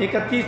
31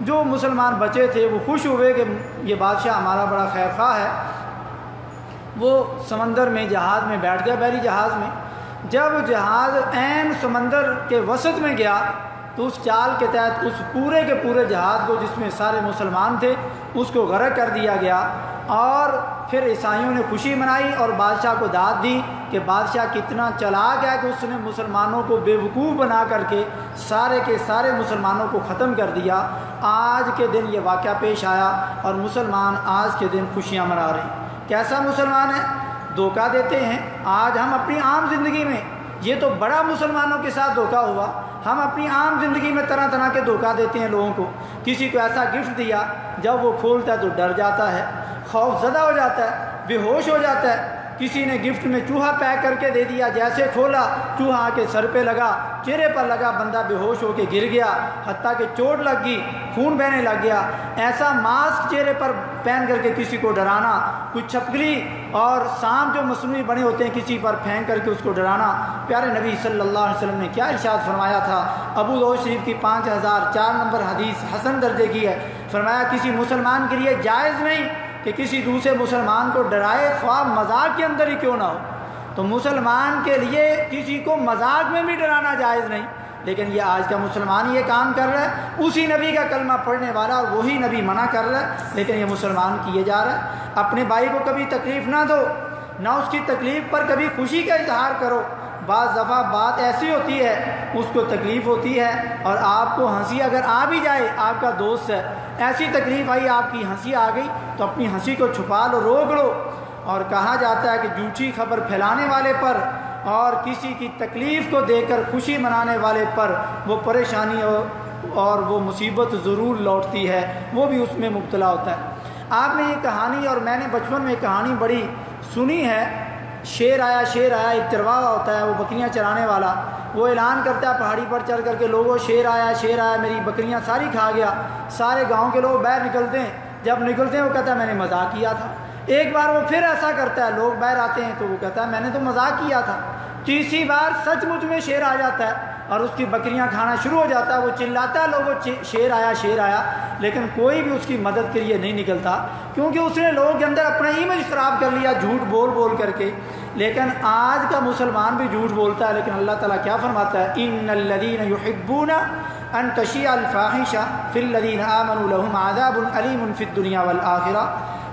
جو مسلمان بچے تھے وہ خوش ہوئے کہ یہ بادشاہ ہمارا بڑا خیر خواہ ہے۔ وہ سمندر میں جہاز میں بیٹھ گیا، بحری جہاز میں۔ جب جہاز عین سمندر کے وسط میں گیا تو اس چال کے تحت اس پورے کے پورے جہاز کو، جس میں سارے مسلمان تھے، اس کو غرق کر دیا گیا۔ اور پھر عیسائیوں نے خوشی منائی اور بادشاہ کو داد دی کہ بادشاہ کتنا چلاک ہے کہ اس نے مسلمانوں کو بے وقوف بنا کر کے سارے کے سارے مسلمانوں کو ختم کر دیا۔ آج کے دن یہ واقعہ پیش آیا اور مسلمان آج کے دن خوشیاں منا رہے ہیں۔ کیسا مسلمان ہے؟ دھوکہ دیتے ہیں۔ آج ہم اپنی عام زندگی میں، یہ تو بڑا مسلمانوں کے ساتھ دھوکہ ہوا، ہم اپنی عام زندگی میں طرح طرح کے دھوکہ دیتے ہیں لوگوں کو۔ کسی کو ایسا گفٹ دیا، جب وہ کھولتا ہے تو ڈر جاتا ہے، خوف زدہ ہو جاتا ہے، بے ہوش ہو جاتا ہے۔ کسی نے گفٹ میں چوہا پیک کر کے دے دیا، جیسے کھولا چوہا آ کے سر پہ لگا، چہرے پر لگا، بندہ بے ہوش ہو کے گر گیا، حتیٰ کہ چوٹ لگ گئی، خون بہنے لگ گیا۔ ایسا ماسک چہرے پر پہن کر کے کسی کو ڈرانا، کچھ چھپکلی اور سانپ جو مصنوعی بنے ہوتے ہیں کسی پر پھینک کر کے اس کو ڈرانا۔ پیارے نبی صلی اللہ علیہ وسلم نے کیا ارشاد فرمایا تھا؟ ابو داؤد شریف کی 5004 نمبر حدیث حسن درجے کی ہے۔ فرمایا کسی مسلمان کے لیے جائز نہیں کہ کسی دوسرے مسلمان کو ڈرائے، خواہ مذاق کے اندر ہی کیوں نہ ہو۔ تو مسلمان کے لیے کسی کو مذاق میں بھی ڈرانا جائز نہیں، لیکن یہ آج کا مسلمان یہ کام کر رہا ہے، اسی نبی کا کلمہ پڑھنے والا اور وہی نبی منع کر رہا ہے، لیکن یہ مسلمان کیے جا رہا ہے۔ اپنے بھائی کو کبھی تکلیف نہ دو، نہ اس کی تکلیف پر کبھی خوشی کا اظہار کرو۔ بعض دفعہ بات ایسی ہوتی ہے، اس کو تکلیف ہوتی ہے اور آپ کو ہنسی اگر آ بھی جائے، آپ کا دوست ہے، ایسی تکلیف آئی، آپ کی ہنسی آ گئی تو اپنی ہنسی کو چھپا لو، روک لو۔ اور کہا جاتا ہے کہ جھوٹی خبر پھیلانے والے پر اور کسی کی تکلیف کو دیکھ کر خوشی منانے والے پر وہ پریشانی اور وہ مصیبت ضرور لوٹتی ہے، وہ بھی اس میں مبتلا ہوتا ہے۔ آپ نے یہ کہانی، اور میں نے بچپن میں یہ کہانی بڑی سنی ہے، شیر آیا ایک چرواہا ہوتا ہے، وہ بکریاں چرانے والا، وہ اعلان کرتا ہے پہاڑی پر چڑھ کر کے، لوگوں شیر آیا میری بکریاں ساری کھا گیا۔ سارے گاؤں کے لوگ باہر نکلتے ہیں، جب نکلتے ہیں وہ کہتا ہے میں نے مذاق کیا تھا۔ ایک بار وہ پھر ایسا کرتا ہے، لوگ باہر آتے ہیں تو وہ کہتا ہے میں نے تو مذاق کیا تھا۔ تیسری بار سچ مچ میں شیر آ جاتا ہے اور اس کی بکریاں کھانا شروع ہو جاتا ہے، وہ چلاتا ہے لوگوں شیر آیا، لیکن کوئی بھی اس کی مدد کے لیے نہیں نکلتا، کیونکہ اس نے لوگوں کے اندر اپنا امیج خراب کر لیا جھوٹ بول کر کے۔ لیکن آج کا مسلمان بھی جھوٹ بولتا ہے، لیکن اللہ تعالیٰ کیا فرماتا ہے؟ ان الذین یحبون ان تشیع الفاحشہ فی الذین آمنوا لہم عذاب علیم فی الدنیا والآخرہ۔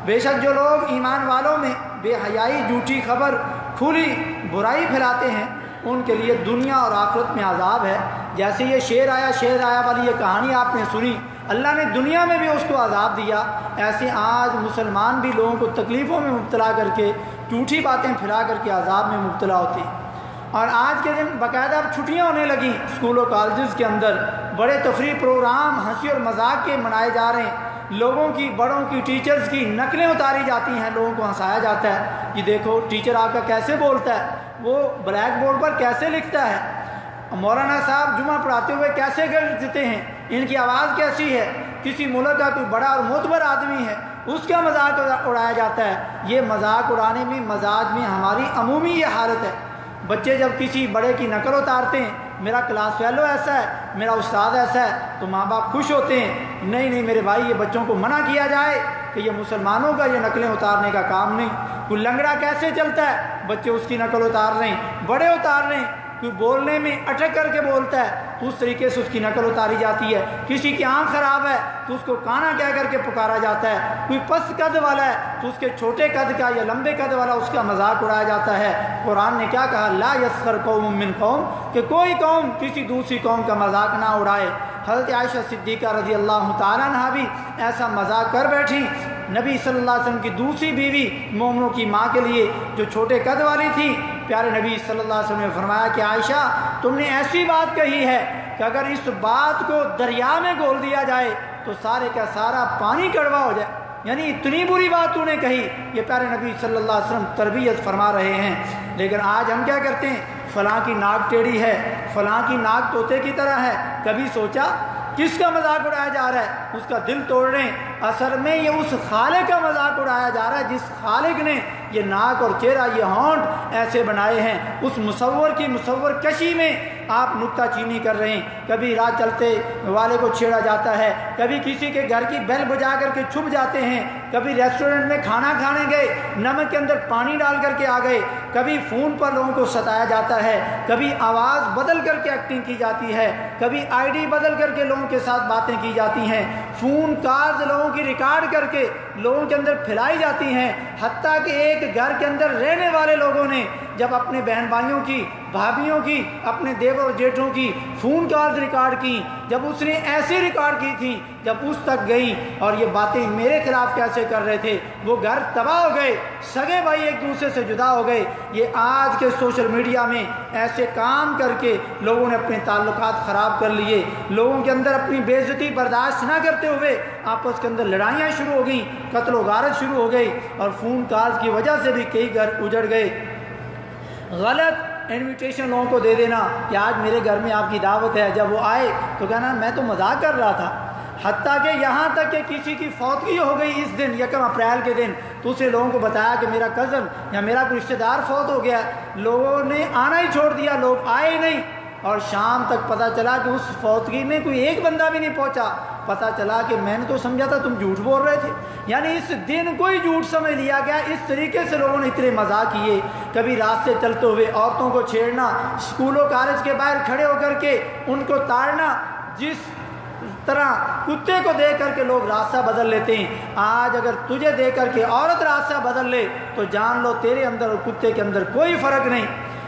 بے شک جو لوگ ایمان والوں میں بے حیائی، جھوٹی خبر، کھلی برائی پھیلاتے ہیں، ان کے لیے دنیا اور آخرت میں عذاب ہے۔ جیسے یہ شیر آیا والی یہ کہانی آپ نے سنی، اللہ نے دنیا میں بھی اس کو عذاب دیا، ایسے آج مسلمان بھی لوگوں کو تکلیفوں میں مبتلا کر کے، جھوٹی باتیں پھیلا کر کے عذاب میں مبتلا ہوتے ہیں۔ اور آج کے دن باقاعدہ اب چھٹیاں ہونے لگیں اسکول و کالجز کے اندر، بڑے تفریح پروگرام ہنسی اور مذاق کے منائے جا رہے ہیں، لوگوں کی، بڑوں کی، ٹیچرز کی نقلیں اتاری جاتی ہیں، لوگوں کو ہنسایا جاتا ہے، یہ دیکھو ٹیچر آپ کا کیسے بولتا ہے، وہ بلیک بورڈ پر کیسے لکھتا ہے، مولانا صاحب جمعہ پڑھاتے ہوئے کیسے گرجتے ہیں، ان کی آواز کیسی ہے، کسی ملک کا کوئی بڑا اور معتبر آدمی ہے اس کا مذاق اڑایا جاتا ہے۔ یہ مذاق اڑانے میں، مزاج میں ہماری عمومی یہ حالت ہے۔ بچے جب کسی بڑے کی نقل اتارتے ہیں، میرا کلاس فیلو ایسا ہے، میرا استاد ایسا ہے، تو ماں باپ خوش ہوتے ہیں، نہیں میرے بھائی یہ بچوں کو منع کیا جائے کہ یہ مسلمانوں کا یہ نقلیں اتارنے کا کام نہیں۔ کوئی لنگڑا کیسے چلتا ہے، بچے اس کی نقل اتار رہے ہیں، بڑے اتار رہے ہیں، کوئی بولنے میں اٹک کر کے بولتا ہے تو اس طریقے سے اس کی نقل اتاری جاتی ہے، کسی کی آنکھ خراب ہے تو اس کو کانا کہہ کر کے پکارا جاتا ہے، کوئی پست قد والا ہے تو اس کے چھوٹے قد کا یا لمبے قد والا اس کا مذاق اڑایا جاتا ہے۔ قرآن نے کیا کہا؟ لا یسخر قوم من قوم، کہ کوئی قوم کسی دوسری قوم کا مذاق نہ اڑائے۔ حضرت عائشہ صدیقہ رضی اللہ تعالیٰ عنہا بھی ایسا مذاق کر بیٹھی، نبی صلی اللہ علیہ وسلم کی دوسری بیوی مومنوں کی ماں کے لیے جو چھوٹے قد والی تھی، پیارے نبی صلی اللہ علیہ وسلم نے فرمایا کہ عائشہ تم نے ایسی بات کہی ہے کہ اگر اس بات کو دریا میں گھول دیا جائے تو سارے کا سارا پانی کڑوا ہو جائے، یعنی اتنی بری بات تو نے کہی۔ یہ پیارے نبی صلی اللہ علیہ وسلم تربیت فرما رہے ہیں۔ لیکن آج ہم کیا کرتے ہیں؟ فلاں کی ناک ٹیڑھی ہے، فلاں کی ناک طوطے کی طرح ہے، کبھی سوچا کس کا مذاق اڑایا جا رہا ہے؟ اس کا دل توڑ رہے ہیں۔ اصل میں یہ اس خالق کا مذاق اڑایا جا رہا ہے جس خالق نے یہ ناک اور چہرہ، یہ ہونٹ ایسے بنائے ہیں، اس مصور کی مصور کشی میں آپ نکتہ چینی کر رہے ہیں، کبھی راہ چلتے والے کو چھیڑا جاتا ہے، کبھی کسی کے گھر کی بیل بجا کر کے چھپ جاتے ہیں، کبھی ریسٹورنٹ میں کھانا کھانے گئے نمک کے اندر پانی ڈال کر کے آ گئے، کبھی فون پر لوگوں کو ستایا جاتا ہے، کبھی آواز بدل کر کے ایکٹنگ کی جاتی ہے، کبھی آئی ڈی بدل کر کے لوگوں کے ساتھ باتیں کی جاتی ہیں، فون کالز لوگوں کی ریکارڈ کر کے لوگوں کے اندر پھیلائی جاتی ہیں، حتیٰ کہ ایک گھر کے اندر رہنے والے لوگوں نے جب اپنے بہن بھائیوں کی، بھابھیوں کی، اپنے دیور اور جیٹھوں کی فون کالز ریکارڈ کی، جب اس نے ایسے ریکارڈ کی تھی، جب اس تک گئی اور یہ باتیں میرے خلاف کیسے کر رہے تھے، وہ گھر تباہ ہو گئے، سگے بھائی ایک دوسرے سے جدا ہو گئے۔ یہ آج کے سوشل میڈیا میں ایسے کام کر کے لوگوں نے اپنے تعلقات خراب کر لیے، لوگوں کے اندر اپنی بے عزتی برداشت نہ کرتے ہوئے آپس کے اندر لڑائیاں شروع ہو گئیں، قتل و غارت شروع ہو گئی، اور فون کالز کی وجہ سے بھی کئی گھر اجڑ گئے۔ غلط انویٹیشن لوگوں کو دے دینا کہ آج میرے گھر میں آپ کی دعوت ہے، جب وہ آئے تو کہنا میں تو مذاق کر رہا تھا، حتیٰ کہ یہاں تک کہ کسی کی فوتگی ہو گئی اس دن 1 اپریل کے دن، تو اسے لوگوں کو بتایا کہ میرا کزن یا میرا کوئی رشتہ دار فوت ہو گیا، لوگوں نے آنا ہی چھوڑ دیا، لوگ آئے ہی نہیں، اور شام تک پتہ چلا کہ اس فوتگی میں کوئی ایک بندہ بھی نہیں پہنچا۔ پتہ چلا کہ میں نے تو سمجھا تھا تم جھوٹ بول رہے تھے، یعنی اس دن کو ہی جھوٹ سمجھ لیا گیا۔ اس طریقے سے لوگوں نے اتنے مذاق کیے، کبھی راستے چلتے ہوئے عورتوں کو چھیڑنا، اسکولوں کالج کے باہر کھڑے ہو کر کے ان کو تاڑنا، جس طرح کتے کو دیکھ کر کے لوگ راستہ بدل لیتے ہیں، آج اگر تجھے دیکھ کر کے عورت راستہ بدل لے تو جان لو تیرے اندر اور کتے کے اندر کوئی فرق نہیں۔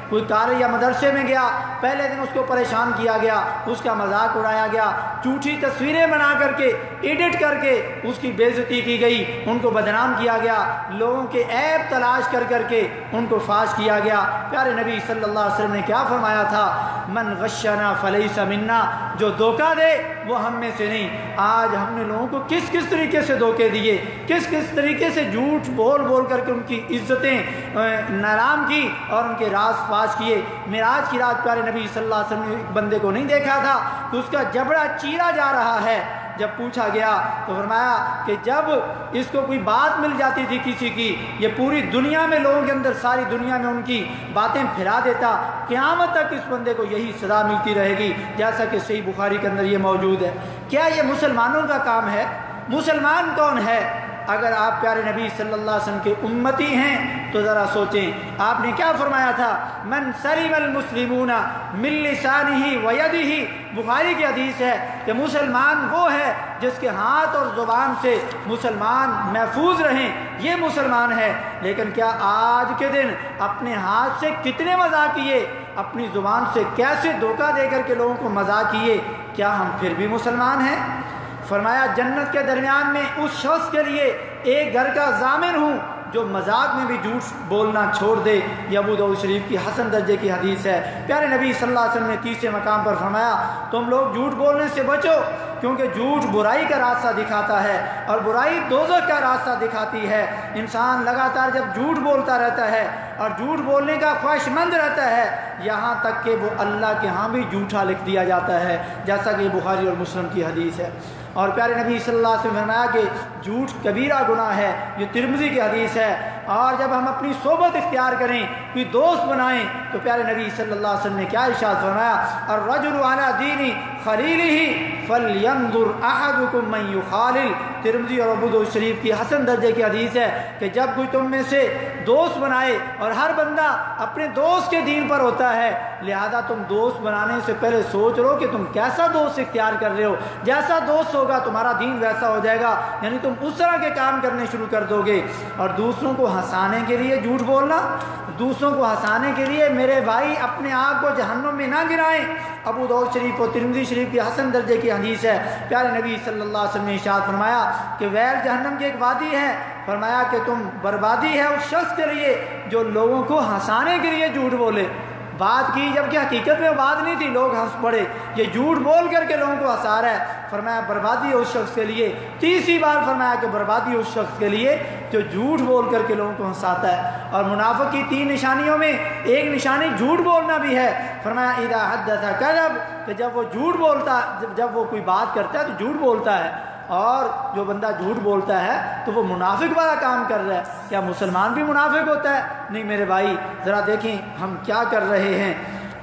کوئی کالج یا مدرسے میں گیا، پہلے دن اس کو پریشان کیا گیا، اس کا مذاق اڑایا گیا، جھوٹی تصویریں بنا کر کے ایڈٹ کر کے اس کی بے عزتی کی گئی، ان کو بدنام کیا گیا، لوگوں کے عیب تلاش کر کر کے ان کو فاش کیا گیا۔ پیارے نبی صلی اللہ علیہ وسلم نے کیا فرمایا تھا؟ من غشنا فلیس منا، جو دھوکہ دے وہ ہم میں سے نہیں۔ آج ہم نے لوگوں کو کس کس طریقے سے دھوکے دیے، کس کس طریقے سے جھوٹ بول بول کر کے ان کی عزتیں نیلام کی اور ان کے راز فاش کیے۔ معراج کی رات پیارے نبی صلی اللہ علیہ وسلم نے ایک بندے کو نہیں دیکھا تھا کہ اس کا جبڑا چیرا جا رہا ہے، جب پوچھا گیا تو فرمایا کہ جب اس کو کوئی بات مل جاتی تھی کسی کی، یہ پوری دنیا میں لوگوں کے اندر، ساری دنیا میں ان کی باتیں پھیلا دیتا، قیامت تک اس بندے کو یہی سزا ملتی رہے گی، جیسا کہ صحیح بخاری کے اندر یہ موجود ہے۔ کیا یہ مسلمانوں کا کام ہے؟ مسلمان کون ہے؟ اگر آپ پیارے نبی صلی اللہ علیہ وسلم کے امتی ہیں تو ذرا سوچیں، آپ نے کیا فرمایا تھا؟ من سلم المسلمون من لسانہ ویدہ، بخاری کی حدیث ہے کہ مسلمان وہ ہے جس کے ہاتھ اور زبان سے مسلمان محفوظ رہیں، یہ مسلمان ہے۔ لیکن کیا آج کے دن اپنے ہاتھ سے کتنے مذاق کیے، اپنی زبان سے کیسے دھوکہ دے کر کے لوگوں کو مذاق کیے، کیا ہم پھر بھی مسلمان ہیں؟ فرمایا جنت کے درمیان میں اس شخص کے لیے ایک گھر کا ضامن ہوں جو مذاق میں بھی جھوٹ بولنا چھوڑ دے۔ یہ ابو داؤد شریف کی حسن درجے کی حدیث ہے۔ پیارے نبی صلی اللہ علیہ وسلم نے تیسرے مقام پر فرمایا تم لوگ جھوٹ بولنے سے بچو، کیونکہ جھوٹ برائی کا راستہ دکھاتا ہے اور برائی دوزخ کا راستہ دکھاتی ہے۔ انسان لگاتار جب جھوٹ بولتا رہتا ہے اور جھوٹ بولنے کا خواہش مند رہتا ہے، یہاں تک کہ وہ اللہ کے ہاں بھی جھوٹا لکھ دیا جاتا ہے، جیسا کہ بخاری اور مسلم کی حدیث ہے۔ اور پیارے نبی صلی اللہ علیہ وسلم نے فرمایا کہ جھوٹ کبیرہ گناہ ہے، یہ ترمذی کی حدیث ہے۔ اور جب ہم اپنی صحبت اختیار کریں، کوئی دوست بنائیں، تو پیارے نبی صلی اللہ علیہ وسلم نے کیا ارشاد فرمایا؟ الرجل علی دین خلیلہ فلینظر احدکم من یخالل۔ ترمذی اور ابو داؤد شریف کی حسن درجے کی حدیث ہے کہ جب کوئی تم میں سے دوست بنائے، اور ہر بندہ اپنے دوست کے دین پر ہوتا ہے، لہذا تم دوست بنانے سے پہلے سوچ لو کہ تم کیسا دوست اختیار کر رہے ہو، جیسا دوست ہوگا تمہارا دین ویسا ہو جائے گا، یعنی تم اس طرح کے کام کرنے شروع کر دو گے۔ اور دوسروں کو ہنسانے کے لیے جھوٹ بولنا، دوسروں کو ہنسانے کے لیے میرے بھائی اپنے آپ کو جہنم میں نہ گرائیں۔ ابو داؤد شریف اور ترمذی شریف کی حسن درجے کی حدیث ہے۔ پیارے نبی صلی اللہ علیہ وسلم نے ارشاد فرمایا کہ ویل جہنم کی ایک وادی ہے، فرمایا کہ تم بربادی ہے اس شخص کے لیے جو لوگوں کو ہنسانے کے لیے جھوٹ بولے۔ بات کی جبکہ حقیقت میں بات نہیں تھی، لوگ ہنس پڑے، یہ جھوٹ بول کر کے لوگوں کو ہنسا رہا ہے۔ فرمایا بربادی ہے اس شخص کے لیے۔ تیسری بار فرمایا کہ بربادی ہے اس شخص کے لیے جو جھوٹ بول کر کے لوگوں کو ہنساتا ہے۔ اور منافق کی 3 نشانیوں میں ایک نشانی جھوٹ بولنا بھی ہے۔ فرمایا اذا حدث کذب، کہ جب وہ جھوٹ بولتا، جب وہ کوئی بات کرتا ہے تو جھوٹ بولتا ہے، اور جو بندہ جھوٹ بولتا ہے تو وہ منافق والا کام کر رہا ہے۔ کیا مسلمان بھی منافق ہوتا ہے؟ نہیں میرے بھائی، ذرا دیکھیں ہم کیا کر رہے ہیں۔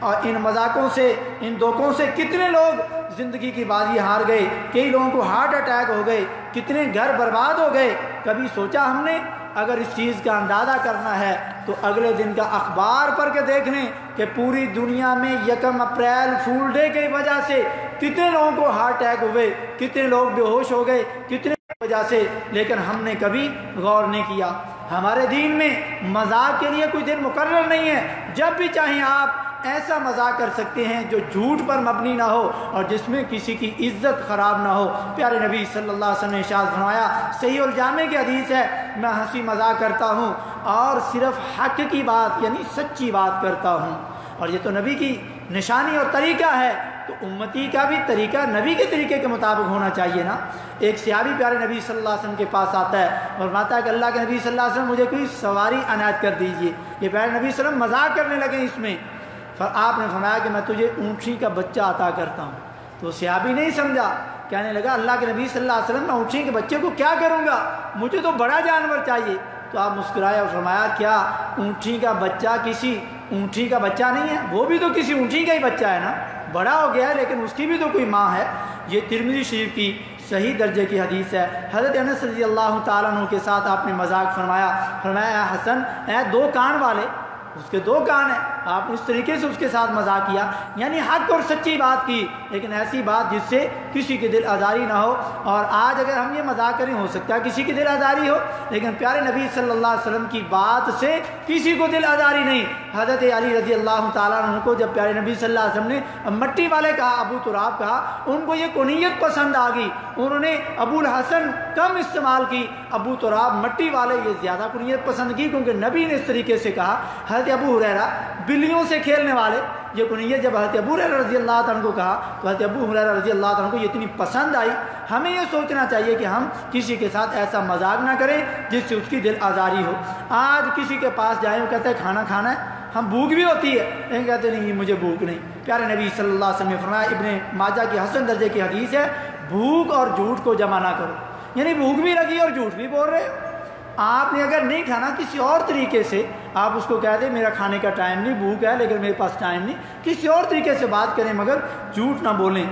اور ان مذاقوں سے، ان دھوکوں سے کتنے لوگ زندگی کی بازی ہار گئے، کئی لوگوں کو ہارٹ اٹیک ہو گئے، کتنے گھر برباد ہو گئے۔ کبھی سوچا ہم نے؟ اگر اس چیز کا اندازہ کرنا ہے تو اگلے دن کا اخبار پڑھ کے دیکھ لیں کہ پوری دنیا میں 1 اپریل فول ڈے کی وجہ سے کتنے لوگوں کو ہارٹ اٹیک ہوئے، کتنے لوگ بے ہوش ہو گئے، کتنے وجہ سے۔ لیکن ہم نے کبھی غور نہیں کیا۔ ہمارے دین میں مذاق کے لیے کوئی دن مقرر نہیں ہے، جب بھی چاہیں آپ ایسا مذاق کر سکتے ہیں جو جھوٹ پر مبنی نہ ہو اور جس میں کسی کی عزت خراب نہ ہو۔ پیارے نبی صلی اللہ علیہ وسلم نے ارشاد فرمایا، صحیح الجامع کی حدیث ہے، میں ہنسی مذاق کرتا ہوں اور صرف حق کی بات یعنی سچی بات کرتا ہوں۔ اور یہ تو نبی کی نشانی اور طریقہ ہے، تو امتی کا بھی طریقہ نبی کے طریقے کے مطابق ہونا چاہیے نا۔ ایک صحابی پیارے نبی صلی اللہ علیہ وسلم کے پاس آتا ہے اور فرماتا ہے کہ اللہ کے نبی صلی اللہ علیہ وسلم مجھے کوئی سواری عنایت کر دیجئے۔ یہ پیارے نبی صلی اللہ علیہ وسلم مذاق کرنے لگے اس میں۔ آپ نے فرمایا کہ میں تجھے اونٹنی کا بچہ عطا کرتا ہوں۔ تو صحابی نہیں سمجھا، کہنے لگا اللہ کے نبی صلی اللہ علیہ وسلم میں اونٹنی کے بچے کو کیا کروں گا، مجھے تو بڑا جانور چاہیے۔ تو آپ مسکرائے اور فرمایا کیا اونٹنی کا بچہ کسی اونٹنی کا بچہ نہیں ہے؟ وہ بھی تو کسی اونٹنی کا ہی بچہ ہے نا، بڑا ہو گیا ہے لیکن اس کی بھی تو کوئی ماں ہے۔ یہ ترمذی شریف کی صحیح درجے کی حدیث ہے۔ حضرت انس رضی اللہ تعالیٰ عنہ کے ساتھ آپ نے مذاق فرمایا، فرمایا اے حسن، اے 2 کان والے، اس کے 2 کان ہیں، آپ نے اس طریقے سے اس کے ساتھ مذاق کیا، یعنی حق اور سچی بات کی، لیکن ایسی بات جس سے کسی کی دل آزاری نہ ہو۔ اور آج اگر ہم یہ مذاق کریں، ہو سکتا ہے کسی کی دل آزاری ہو، لیکن پیارے نبی صلی اللہ علیہ وسلم کی بات سے کسی کو دل آزاری نہیں۔ حضرت علی رضی اللہ تعالیٰ عنہ کو جب پیارے نبی صلی اللہ علیہ وسلم نے مٹی والے کہا، ابو تراب کہا، ان کو یہ کنیت پسند آ گئی، انہوں نے ابو الحسن کم استعمال کی، ابو تراب مٹی والے یہ زیادہ کنیت پسند کی، کیونکہ نبی نے اس طریقے سے کہا۔ حضرت ابو ہریرہ بلیوں سے کھیلنے والے، یہ کنیت جب حضرت ابو ہریرہ رضی اللہ عنہ کو کہا تو حضرت ابو ہریرہ رضی اللہ عنہ کو یہ اتنی پسند آئی۔ ہمیں یہ سوچنا چاہیے کہ ہم کسی کے ساتھ ایسا مذاق نہ کریں جس سے اس کی دل آزاری ہو۔ آج کسی کے پاس جائیں، وہ کہتا ہے کھانا کھانا ہے، ہم بھوک بھی ہوتی ہے لیکن کہتے نہیں مجھے بھوک نہیں۔ پیارے نبی صلی اللہ علیہ وسلم نے فرمایا، ابن ماجہ کی حسن درجے کی حدیث ہے، بھوک اور جھوٹ کو جمع نہ کرو، یعنی بھوک بھی لگی اور جھوٹ بھی بول رہے ہو۔ آپ نے اگر نہیں کھانا، کسی اور طریقے سے آپ اس کو کہہ دیں میرا کھانے کا ٹائم نہیں، بھوک ہے لیکن میرے پاس ٹائم نہیں، کسی اور طریقے سے بات کریں مگر جھوٹ نہ بولیں۔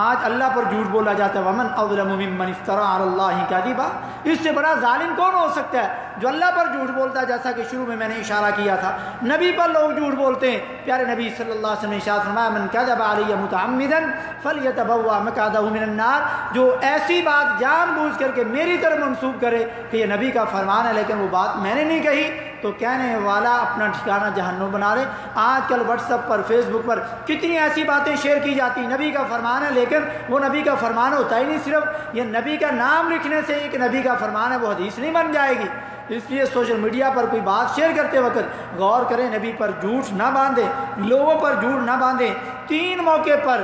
آج اللہ پر جھوٹ بولا جاتا ہے، وَمَنْ أَظْلَمُ مِمَّنِ افْتَرَىٰ عَلَى اللَّهِ كَذِبًا، اس سے بڑا ظالم کون ہو سکتا ہے جو اللہ پر جھوٹ بولتا ہے؟ جیسا کہ شروع میں نے اشارہ کیا تھا، نبی پر لوگ جھوٹ بولتے ہیں۔ پیارے نبی صلی اللہ علیہ وسلم نے ارشاد فرمایا، مَنْ كَذَبَ عَلَيَّ مُتَعَمِّدًا فَلْيَتَبَوَّأْ مَقْعَدَهُ مِنَ النَّارِ، جو ایسی بات جان بوجھ کر کے میری طرف منسوب کرے کہ یہ نبی کا فرمان ہے لیکن وہ بات میں نے نہیں کہی، تو کہنے والا اپنا ٹھکانہ جہنم بنا لے۔ آج کل واٹس ایپ پر، فیس بک پر کتنی ایسی باتیں شیئر کی جاتی، نبی کا فرمان ہے لیکن وہ نبی کا فرمان ہوتا ہی نہیں، صرف یہ نبی کا نام لکھنے سے ایک نبی کا فرمان ہے وہ حدیث نہیں بن جائے گی۔ اس لیے سوشل میڈیا پر کوئی بات شیئر کرتے وقت غور کریں، نبی پر جھوٹ نہ باندھیں، لوگوں پر جھوٹ نہ باندھیں۔ 3 موقع پر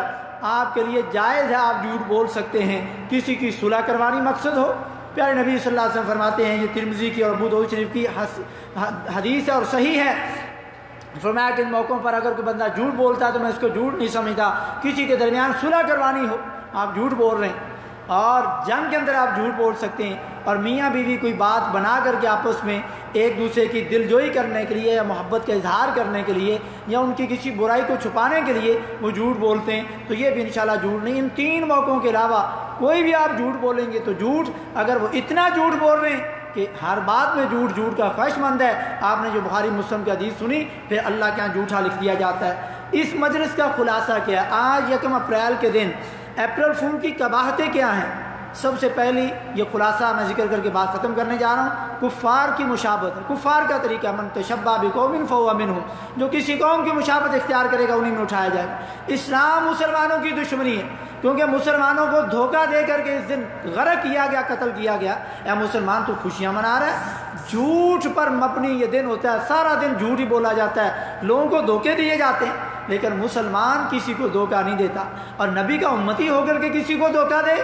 آپ کے لیے جائز ہے، آپ جھوٹ بول سکتے ہیں۔ کسی کی صلح کروانی مقصد ہو، پیارے نبی صلی اللہ علیہ وسلم فرماتے ہیں، یہ ترمذی کی اور ابو داؤد شریف کی حدیث ہے اور صحیح ہے، فرمایا کہ ان موقعوں پر اگر کوئی بندہ جھوٹ بولتا ہے تو میں اس کو جھوٹ نہیں سمجھتا۔ کسی کے درمیان صلح کروانی ہو، آپ جھوٹ بول رہے ہیں، اور جنگ کے اندر آپ جھوٹ بول سکتے ہیں، اور میاں بیوی کوئی بات بنا کر کے آپس میں ایک دوسرے کی دل جوئی کرنے کے لیے یا محبت کا اظہار کرنے کے لیے یا ان کی کسی برائی کو چھپانے کے لیے وہ جھوٹ بولتے ہیں، تو یہ بھی انشاءاللہ جھوٹ نہیں۔ ان 3 موقعوں کے علاوہ کوئی بھی آپ جھوٹ بولیں گے تو جھوٹ، اگر وہ اتنا جھوٹ بول رہے ہیں کہ ہر بات میں جھوٹ کا خواہش مند ہے، آپ نے جو بخاری مسلم کی حدیث سنی، پھر اللہ کے یہاں جھوٹا لکھ دیا جاتا ہے۔ اس مجلس کا خلاصہ کیا ہے؟ آج 1 اپریل کے دن اپریل فول کی قباحتیں کیا ہیں؟ سب سے پہلی یہ خلاصہ میں ذکر کر کے بات ختم کرنے جا رہا ہوں، کفار کی مشابہت ہے۔ کفار کا طریقہ، من تشبہ بقوم فہو منہم، جو کسی قوم کی مشابہت اختیار کرے گا انہیں میں اٹھایا جائے گا۔ اسلام مسلمانوں کی دشمنی ہے، کیونکہ مسلمانوں کو دھوکہ دے کر کے اس دن غرق کیا گیا، قتل کیا گیا۔ اے مسلمان تو خوشیاں منا رہا ہے، جھوٹ پر مبنی یہ دن ہوتا ہے، سارا دن جھوٹ ہی بولا جاتا ہے، لوگوں کو دھوکے دیے جاتے ہیں، لیکن مسلمان کسی کو دھوکہ نہیں دیتا۔ اور نبی کا امتی ہو کر کے کسی کو دھوکہ دے،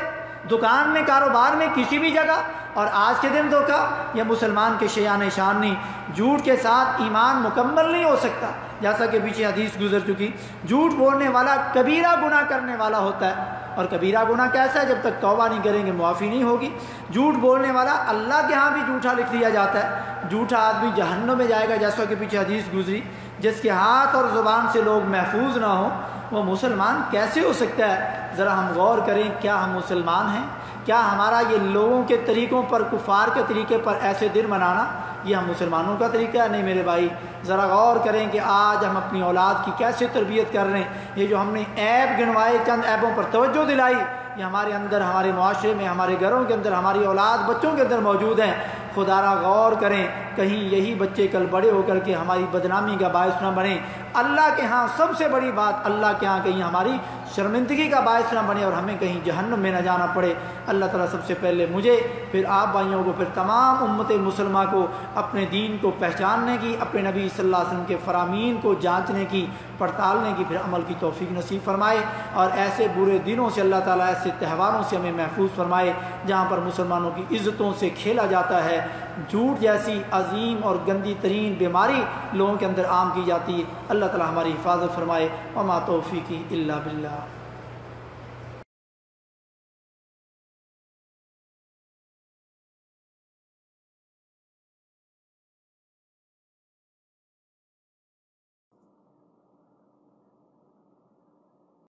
دکان میں، کاروبار میں، کسی بھی جگہ، اور آج کے دن دھوکہ، یہ مسلمان کے شیان شان نہیں۔ جھوٹ کے ساتھ ایمان مکمل نہیں ہو سکتا، جیسا کہ پیچھے حدیث گزر چکی، جھوٹ بولنے والا کبیرہ گناہ کرنے والا ہوتا ہے، اور کبیرہ گناہ کیسا ہے؟ جب تک توبہ نہیں کریں گے معافی نہیں ہوگی۔ جھوٹ بولنے والا اللہ کے ہاں بھی جھوٹا لکھ دیا جاتا ہے، جھوٹا آدمی جہنم میں جائے گا، جیسا کہ پیچھے حدیث گزری۔ جس کے ہاتھ اور زبان سے لوگ محفوظ نہ ہوں وہ مسلمان کیسے ہو سکتا ہے؟ ذرا ہم غور کریں، کیا ہم مسلمان ہیں؟ کیا ہمارا یہ لوگوں کے طریقوں پر، کفار کے طریقے پر ایسے دن منانا یہ ہم مسلمانوں کا طریقہ ہے؟ نہیں میرے بھائی، ذرا غور کریں کہ آج ہم اپنی اولاد کی کیسے تربیت کر رہے ہیں۔ یہ جو ہم نے عیب گنوائے، چند عیبوں پر توجہ دلائی، یہ ہمارے اندر، ہمارے معاشرے میں، ہمارے گھروں کے اندر، ہماری اولاد بچوں کے اندر موجود ہیں۔ خدا را غور کریں، کہیں یہی بچے کل بڑے ہو کر کے ہماری بدنامی کا باعث نہ بنے۔ اللہ کے ہاں سب سے بڑی بات، اللہ کے ہاں کہیں ہماری شرمندگی کا باعث نہ بنے اور ہمیں کہیں جہنم میں نہ جانا پڑے۔ اللہ تعالیٰ سب سے پہلے مجھے، پھر آپ بھائیوں کو، پھر تمام امت مسلمہ کو اپنے دین کو پہچاننے کی، اپنے نبی صلی اللہ علیہ وسلم کے فرامین کو جانچنے کی، پڑتالنے کی، پھر عمل کی توفیق نصیب فرمائے، اور ایسے برے دنوں سے اللہ تعالیٰ، ایسے تہواروں سے ہمیں محفوظ فرمائے جہاں پر مسلمانوں کی عزتوں سے کھیلا جاتا ہے، جھوٹ جیسی عظیم اور گندی ترین بیماری لوگوں کے اندر عام کی جاتی ہے۔ اللہ تعالیٰ ہماری حفاظت فرمائے۔ وما توفیقی الا باللہ۔